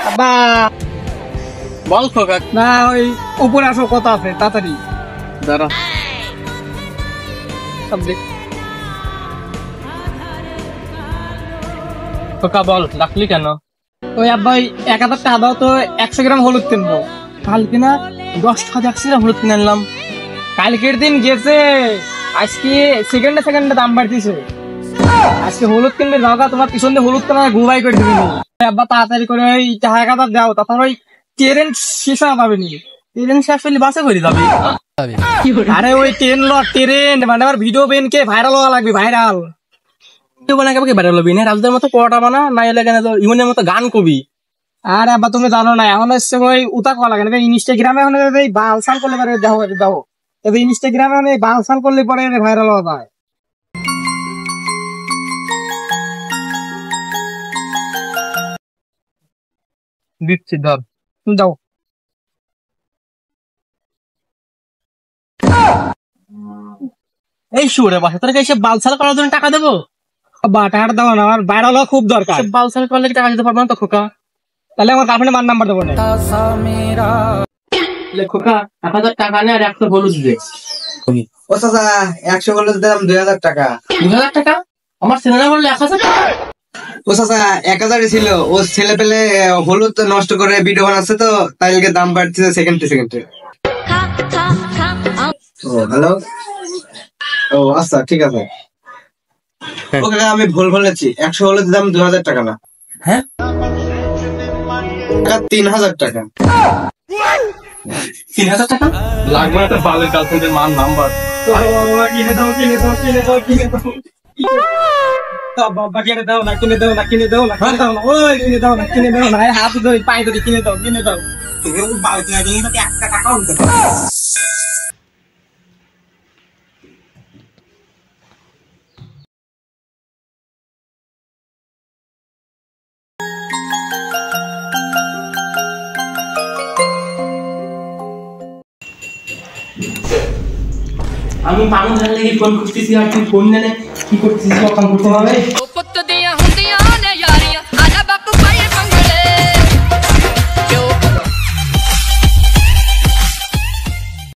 আব্বা বল খোকা। না ওই উপরে আসো, কথা আছে তাড়াতাড়ি। দাঁড়া খোকা, বল ডাকলি কেন? ওই আব্বা ওই 1000 টাকা দাও তো, 100 গ্রাম হলুদ কিনবো। কালকে না 10 টাকা 100 গ্রাম হলুদ কিনে আনলাম। কালকের দিন গেছে, আজকে সেকেন্ডে দাম বাড়তিছে। আজকে হলুদ কিনবে দাও, তোমার পিছন দিয়ে হলুদ কেনা গুবাই করে দিবি। আব্বা তাড়াতাড়ি করে ওই 1000 দাও, তারপর ওই ট্রেন শেষ হওয়া পাবেনি। ট্রেন শেষ হলে বাসে করে যাবি? আরে ওই ট্রেন মানে আমার ভিডিও বেনকে ভাইরাল হওয়া লাগবে, ভাইরাল। তুই বলে আমাকে বাইরে লবি না, রাজদের মতো পড়াটা বানা, না এলে কেন ইমনের মতো গান কবি। আর আব্বা তুমি জানো না, এখন হচ্ছে ওই উতা খাওয়া লাগে না, ইনস্টাগ্রামে এখন এই বালসাল করলে পারে, দাও এবার ইনস্টাগ্রামে এখন এই বালসাল করলে পরে ভাইরাল হওয়া যায়। দিচ্ছি ধর, তুমি যাও। এই শুরে বাসা তোর এসে বালসাল করার জন্য টাকা দেবো? আব্বা টাকাটা দাও না, আমার ভাইরাল হওয়া খুব দরকার। বালসাল করলে কি টাকা দিতে পারবো না তো খোকা? তাহলে আমার গার্লফ্রেন্ডের মান নাম্বার দেবো না। খোকা 1000 টাকা নে আর 100 হলুদ দে। ও চাচা 100 হলুদ দাম 2000 টাকা। 2000 টাকা? আমার ছেলেরা বললে 1000 টাকা। ও চাচা 1000 ছিল, ও ছেলে পেলে হলুদ নষ্ট করে ভিডিও বানাচ্ছে তো, তাই দাম বাড়ছে সেকেন্ডে। ও হ্যালো, ও আচ্ছা ঠিক আছে। ওকে আমি ভুল বলেছি, 100 হলুদ দাম 2000 টাকা না। হ্যাঁ 3000 টাকা। 3000 টাকা লাগবে না তো? বালের গার্লফ্রেন্ডের মান নাম্বার কিনে দাও বাবা, কিনে দাও না, হাত ধরে পায়ে ধরে কিনে দাও। বালতি না কিনে 1 টাকাও দিতে পারো। আমি পাগল জানলে ফোন করতেছি আর তুই ফোন নেনে কি করতেছিস? করতে হবে